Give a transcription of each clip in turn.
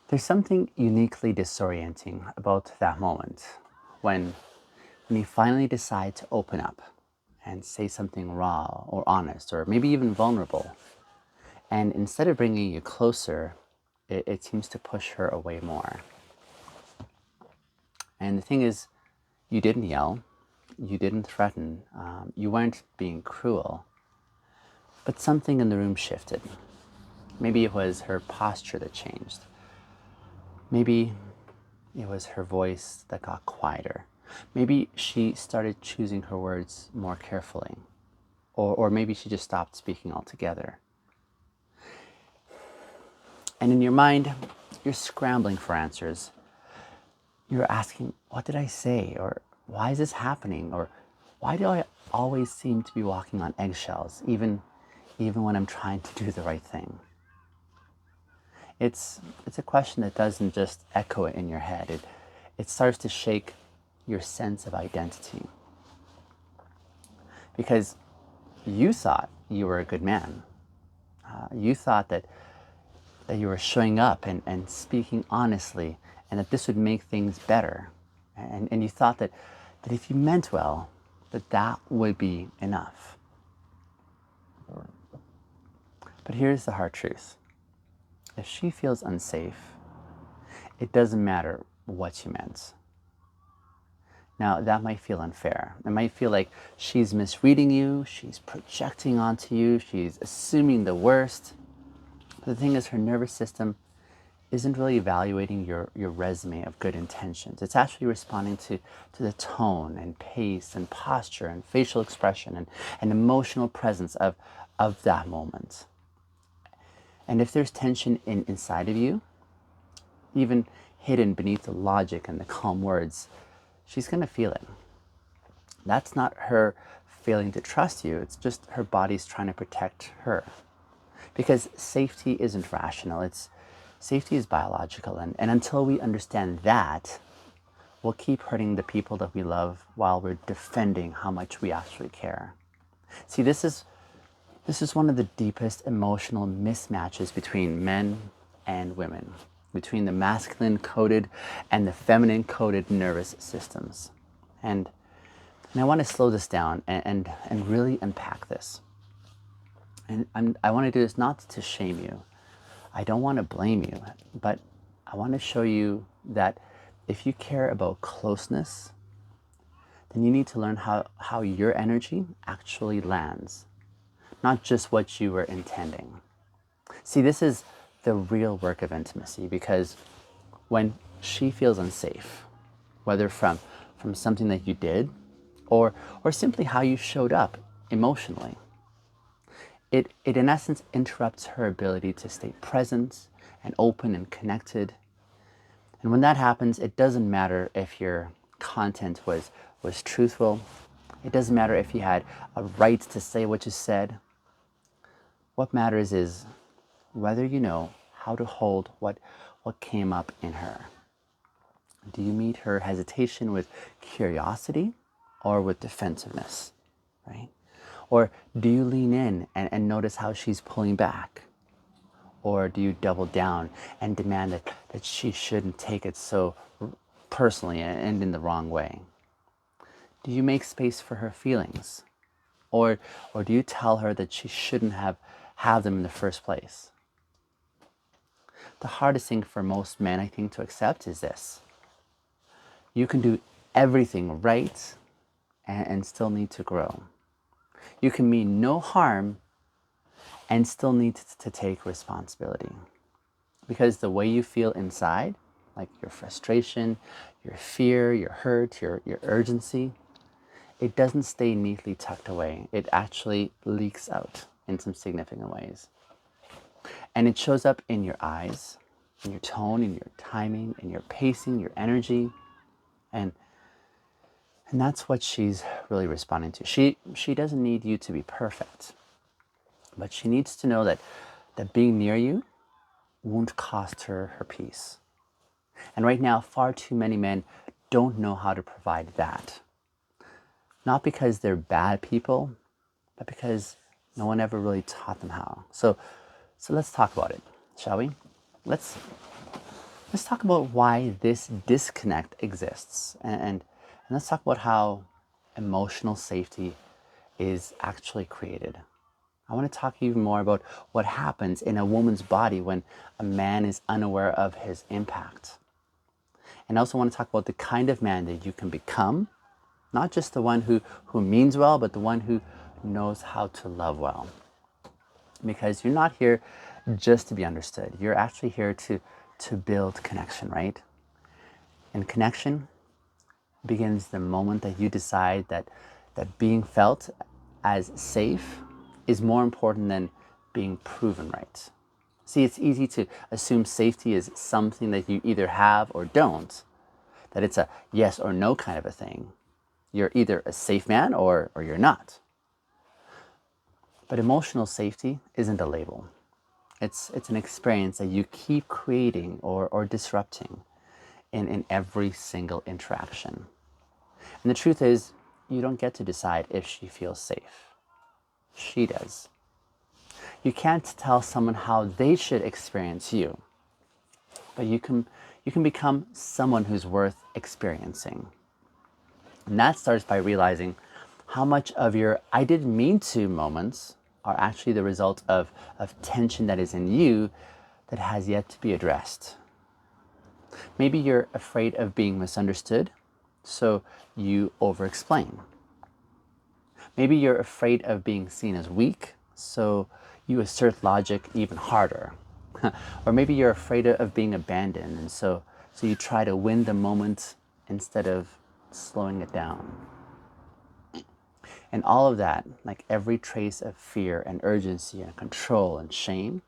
There's something uniquely disorienting about that moment when, when you finally decide to open up and say something raw or honest or maybe even vulnerable. And instead of bringing you closer, it seems to push her away more. And the thing is, you didn't yell, you didn't threaten, you weren't being cruel, but something in the room shifted. Maybe it was her posture that changed. Maybe it was her voice that got quieter. Maybe she started choosing her words more carefully. Or maybe she just stopped speaking altogether. And in your mind, you're scrambling for answers. You're asking, what did I say? Or why is this happening? Or why do I always seem to be walking on eggshells, even when I'm trying to do the right thing? It's a question that doesn't just echo it in your head. It starts to shake your sense of identity. Because you thought you were a good man. You thought that you were showing up and speaking honestly, and that this would make things better. And you thought that if you meant well, that would be enough. But here's the hard truth. If she feels unsafe, it doesn't matter what you meant. Now, that might feel unfair. It might feel like she's misreading you, she's projecting onto you, she's assuming the worst. But the thing is, her nervous system isn't really evaluating your resume of good intentions. It's actually responding to the tone and pace and posture and facial expression and emotional presence of that moment. And if there's tension inside of you, even hidden beneath the logic and the calm words, she's going to feel it. That's not her failing to trust you, it's just her body's trying to protect her. Because safety isn't rational, safety is biological. And until we understand that, we'll keep hurting the people that we love while we're defending how much we actually care. See, this is one of the deepest emotional mismatches between men and women, between the masculine coded and the feminine coded nervous systems. And I want to slow this down and really unpack this. And I want to do this not to shame you. I don't want to blame you, but I want to show you that if you care about closeness, then you need to learn how your energy actually lands, not just what you were intending. See, this is the real work of intimacy, because when she feels unsafe, whether from something that you did or simply how you showed up emotionally, it in essence interrupts her ability to stay present and open and connected. And when that happens, it doesn't matter if your content was truthful. It doesn't matter if you had a right to say what you said. What matters is whether you know how to hold what came up in her. Do you meet her hesitation with curiosity or with defensiveness, right? Or do you lean in and notice how she's pulling back? Or do you double down and demand that she shouldn't take it so personally and in the wrong way? Do you make space for her feelings? Or do you tell her that she shouldn't have them in the first place? The hardest thing for most men, I think, to accept is this. You can do everything right and still need to grow. You can mean no harm and still need to take responsibility. Because the way you feel inside, like your frustration, your fear, your hurt, your urgency, it doesn't stay neatly tucked away. It actually leaks out in some significant ways. And it shows up in your eyes, in your tone, in your timing, in your pacing, your energy. And that's what she's really responding to. She doesn't need you to be perfect, but she needs to know that being near you won't cost her her peace. And right now, far too many men don't know how to provide that. Not because they're bad people, but because no one ever really taught them how. So let's talk about it, shall we? Let's let's talk about why this disconnect exists. And let's talk about how emotional safety is actually created. I want to talk even more about what happens in a woman's body when a man is unaware of his impact. And I also want to talk about the kind of man that you can become, not just the one who means well, but the one who knows how to love well. Because you're not here just to be understood. You're actually here to build connection, right? And connection begins the moment that you decide that being felt as safe is more important than being proven right. See, it's easy to assume safety is something that you either have or don't, that it's a yes or no kind of a thing. You're either a safe man or you're not. But emotional safety isn't a label. It's an experience that you keep creating or disrupting in every single interaction. And the truth is, you don't get to decide if she feels safe. She does. You can't tell someone how they should experience you, but you can become someone who's worth experiencing. And that starts by realizing how much of your I didn't mean to moments are actually the result of tension that is in you that has yet to be addressed. Maybe you're afraid of being misunderstood, so you over explain. Maybe you're afraid of being seen as weak, so you assert logic even harder. Or maybe you're afraid of being abandoned, and so you try to win the moment instead of slowing it down. And all of that, like every trace of fear and urgency and control and shame,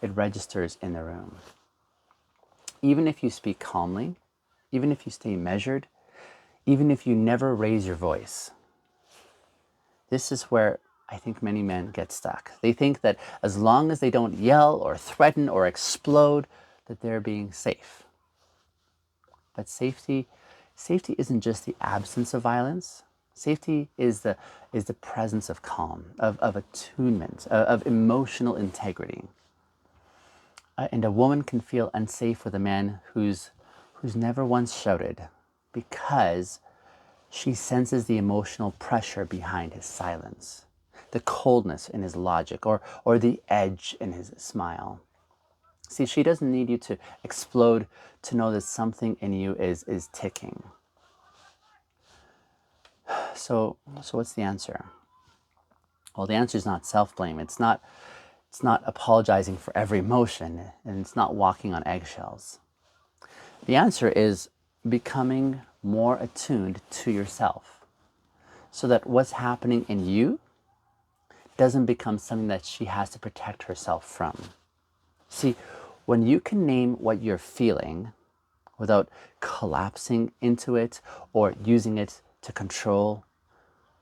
it registers in the room. Even if you speak calmly, even if you stay measured, even if you never raise your voice, this is where I think many men get stuck. They think that as long as they don't yell or threaten or explode, that they're being safe. But safety isn't just the absence of violence. Safety is the presence of calm, of attunement, of emotional integrity. And a woman can feel unsafe with a man who's never once shouted because she senses the emotional pressure behind his silence, the coldness in his logic, or the edge in his smile. See, she doesn't need you to explode to know that something in you is ticking. So what's the answer? Well, the answer is not self-blame. It's not apologizing for every emotion, and it's not walking on eggshells. The answer is becoming more attuned to yourself so that what's happening in you doesn't become something that she has to protect herself from. See, when you can name what you're feeling without collapsing into it or using it to control,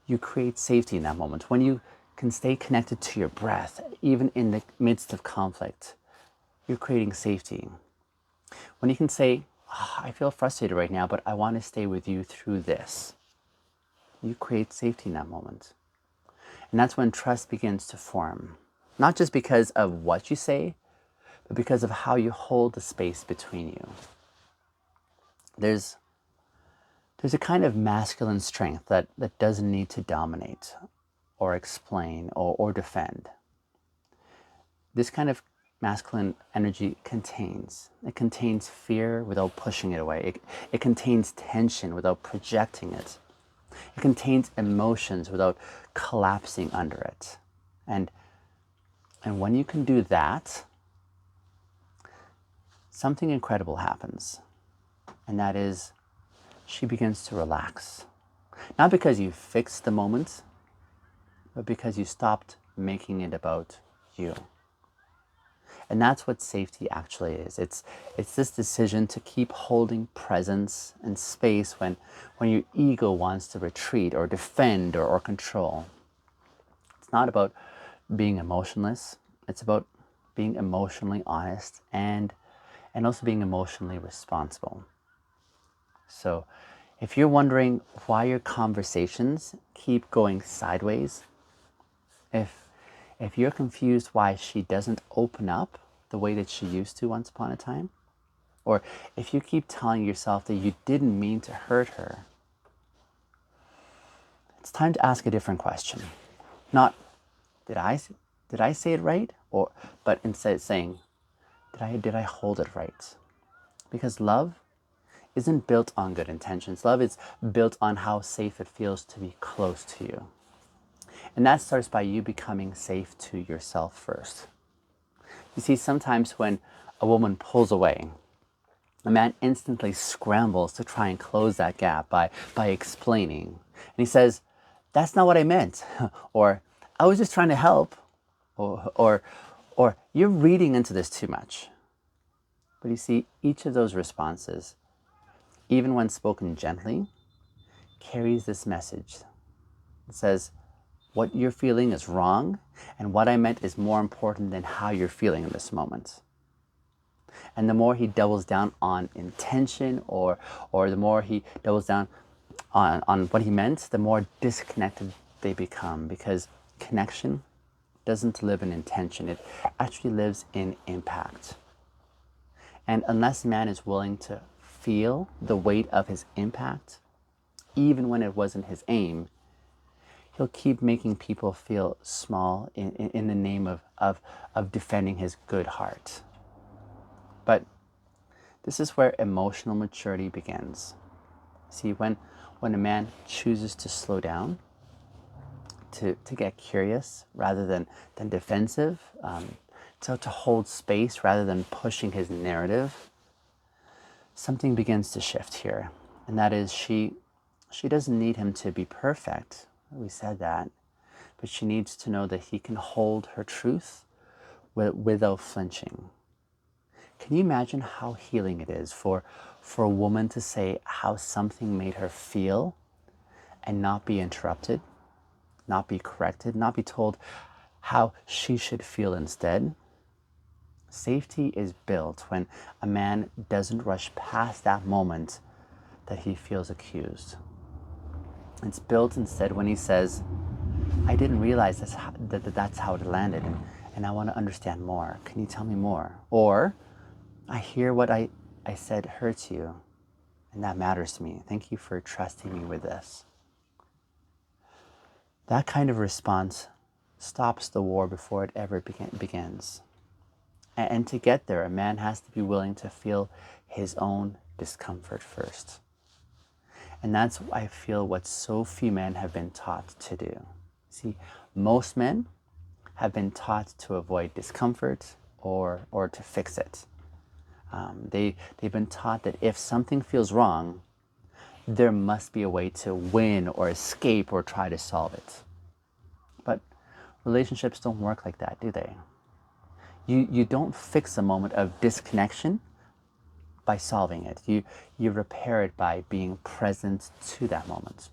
you create safety in that moment. When you can stay connected to your breath, even in the midst of conflict, you're creating safety. When you can say, I feel frustrated right now, but I want to stay with you through this, you create safety in that moment. And that's when trust begins to form, not just because of what you say, but because of how you hold the space between you. There's a kind of masculine strength that doesn't need to dominate or explain or defend. This kind of masculine energy it contains fear without pushing it away. It contains tension without projecting it. It contains emotions without collapsing under it. And when you can do that, something incredible happens. And that is, she begins to relax. Not because you fixed the moment, but because you stopped making it about you. And that's what safety actually is. It's this decision to keep holding presence and space when your ego wants to retreat or defend or control. It's not about being emotionless. It's about being emotionally honest and also being emotionally responsible. So if you're wondering why your conversations keep going sideways, if you're confused why she doesn't open up the way that she used to once upon a time, Or if you keep telling yourself that you didn't mean to hurt her, it's time to ask a different question. Not, did I say it right? But instead saying, did I hold it right? Because love isn't built on good intentions. Love is built on how safe it feels to be close to you. And that starts by you becoming safe to yourself first. You see, sometimes when a woman pulls away, a man instantly scrambles to try and close that gap by explaining. And he says, that's not what I meant. Or, I was just trying to help. Or you're reading into this too much. But you see, each of those responses, even when spoken gently, carries this message. It says, what you're feeling is wrong, and what I meant is more important than how you're feeling in this moment. And the more he doubles down on intention, or the more he doubles down on what he meant, the more disconnected they become, because connection doesn't live in intention. It actually lives in impact. And unless a man is willing to feel the weight of his impact, even when it wasn't his aim, he'll keep making people feel small in the name of defending his good heart. But this is where emotional maturity begins. See, when a man chooses to slow down, to get curious rather than defensive, to hold space rather than pushing his narrative, something begins to shift here. And that is, she doesn't need him to be perfect. We said that. But she needs to know that he can hold her truth without flinching. Can you imagine how healing it is for a woman to say how something made her feel and not be interrupted, not be corrected, not be told how she should feel instead? Safety is built when a man doesn't rush past that moment that he feels accused. It's built instead when he says, I didn't realize that's how it landed, and I want to understand more. Can you tell me more? Or, I hear what I said hurts you, and that matters to me. Thank you for trusting me with this. That kind of response stops the war before it ever begins. And to get there, a man has to be willing to feel his own discomfort first. And that's, I feel, what so few men have been taught to do. See, most men have been taught to avoid discomfort or to fix it. They've been taught that if something feels wrong, there must be a way to win or escape or try to solve it. But relationships don't work like that, do they? You don't fix a moment of disconnection by solving it. You repair it by being present to that moment.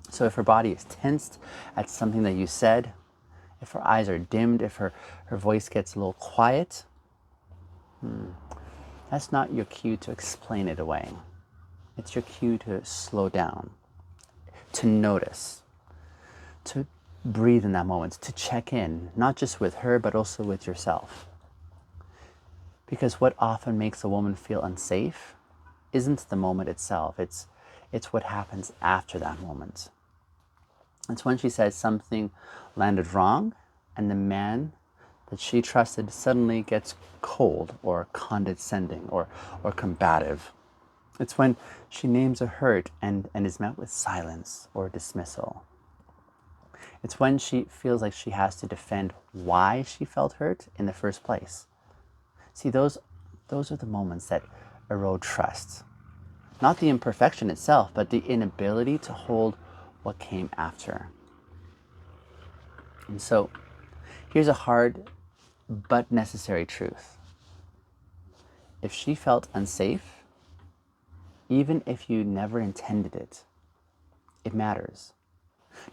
So if her body is tensed at something that you said, if her eyes are dimmed, if her voice gets a little quiet, that's not your cue to explain it away. It's your cue to slow down, to notice, to breathe in that moment, to check in, not just with her, but also with yourself. Because what often makes a woman feel unsafe isn't the moment itself, it's what happens after that moment. It's when she says something landed wrong, and the man that she trusted suddenly gets cold or condescending or combative. It's when she names a hurt and is met with silence or dismissal. It's when she feels like she has to defend why she felt hurt in the first place. See, those are the moments that erode trust. Not the imperfection itself, but the inability to hold what came after. And so, here's a hard but necessary truth. If she felt unsafe, even if you never intended it, it matters.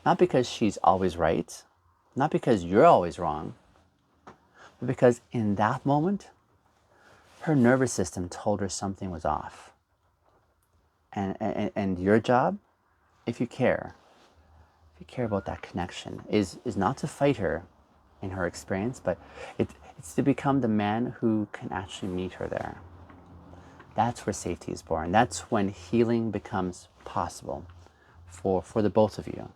Not because she's always right, not because you're always wrong, but because in that moment, her nervous system told her something was off. And your job, if you care about that connection, is not to fight her in her experience, but it's to become the man who can actually meet her there. That's where safety is born. That's when healing becomes possible for the both of you.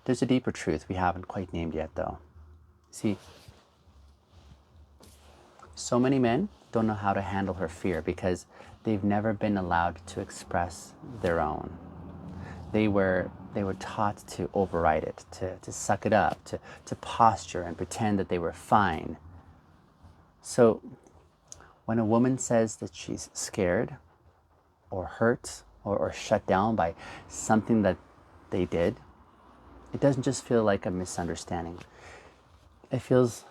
There's a deeper truth we haven't quite named yet, though. See, so many men don't know how to handle her fear because they've never been allowed to express their own. They were taught to override it, to suck it up, to posture and pretend that they were fine. So when a woman says that she's scared or hurt or shut down by something that they did, it doesn't just feel like a misunderstanding. It feels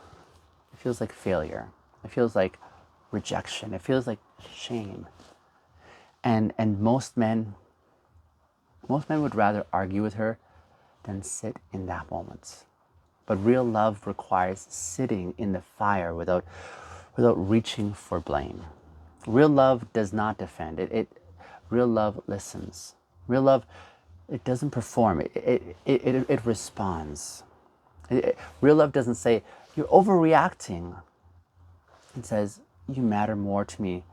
like failure. It feels like rejection. It feels like shame. And most men would rather argue with her than sit in that moment. But real love requires sitting in the fire without reaching for blame. Real love does not defend. Real love listens. Real love, it doesn't perform. It responds. Real love doesn't say, you're overreacting. It says, you matter more to me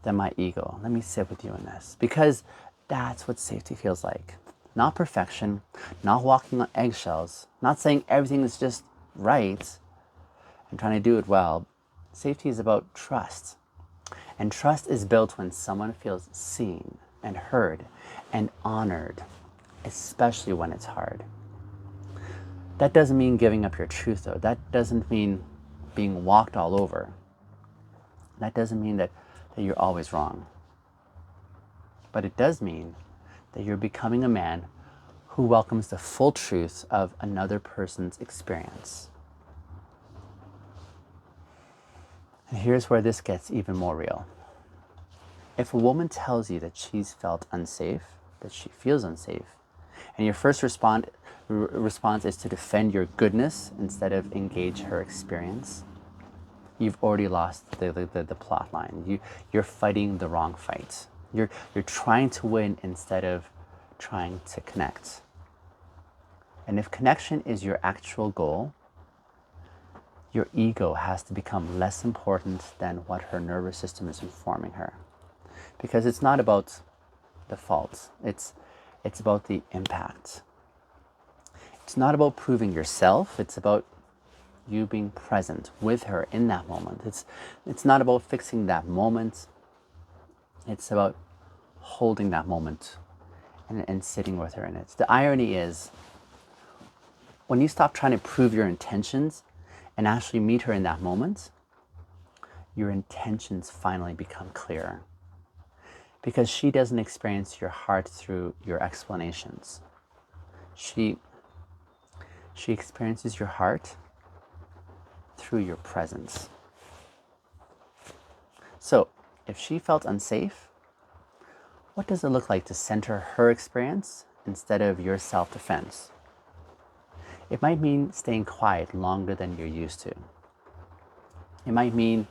than my ego. Let me sit with you in this. Because that's what safety feels like. Not perfection, not walking on eggshells, not saying everything is just right and trying to do it well. Safety is about trust. And trust is built when someone feels seen and heard and honored, especially when it's hard. That doesn't mean giving up your truth, though. That doesn't mean being walked all over. That doesn't mean that you're always wrong. But it does mean that you're becoming a man who welcomes the full truth of another person's experience. And here's where this gets even more real. If a woman tells you that she's felt unsafe, that she feels unsafe, and your first response is to defend your goodness instead of engage her experience, you've already lost the plot line. You're fighting the wrong fight. You're trying to win instead of trying to connect. And if connection is your actual goal, your ego has to become less important than what her nervous system is informing her. Because it's not about the fault. It's about the impact. It's not about proving yourself. It's about you being present with her in that moment. It's not about fixing that moment. It's about holding that moment and sitting with her in it. The irony is, when you stop trying to prove your intentions and actually meet her in that moment, your intentions finally become clearer. Because she doesn't experience your heart through your explanations. She experiences your heart through your presence. So, if she felt unsafe, what does it look like to center her experience instead of your self-defense? It might mean staying quiet longer than you're used to. It might mean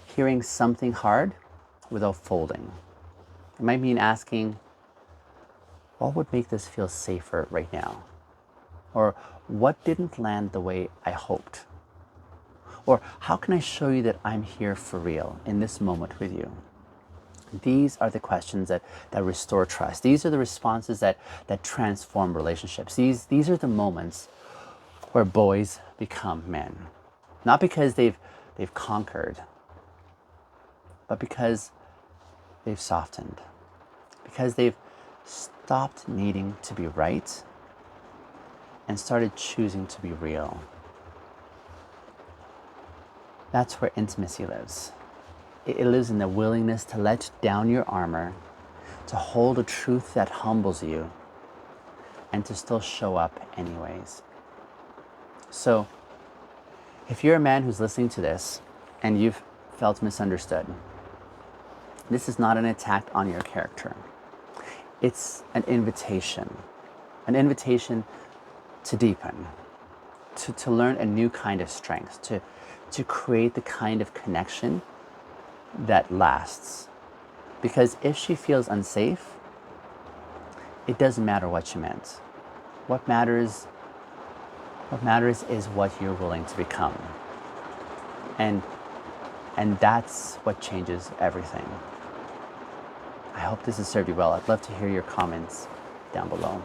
hearing something hard without folding. It might mean asking, what would make this feel safer right now? Or what didn't land the way I hoped? Or how can I show you that I'm here for real in this moment with you? These are the questions that restore trust. These are the responses that transform relationships. These are the moments where boys become men. Not because they've conquered, but because they've softened. Because they've stopped needing to be right and started choosing to be real. That's where intimacy lives. It lives in the willingness to let down your armor, to hold a truth that humbles you, and to still show up anyways. So, if you're a man who's listening to this and you've felt misunderstood, this is not an attack on your character. It's an invitation to deepen, to learn a new kind of strength, to create the kind of connection that lasts. Because if she feels unsafe, it doesn't matter what she meant. What matters is what you're willing to become. And And that's what changes everything. I hope this has served you well. I'd love to hear your comments down below.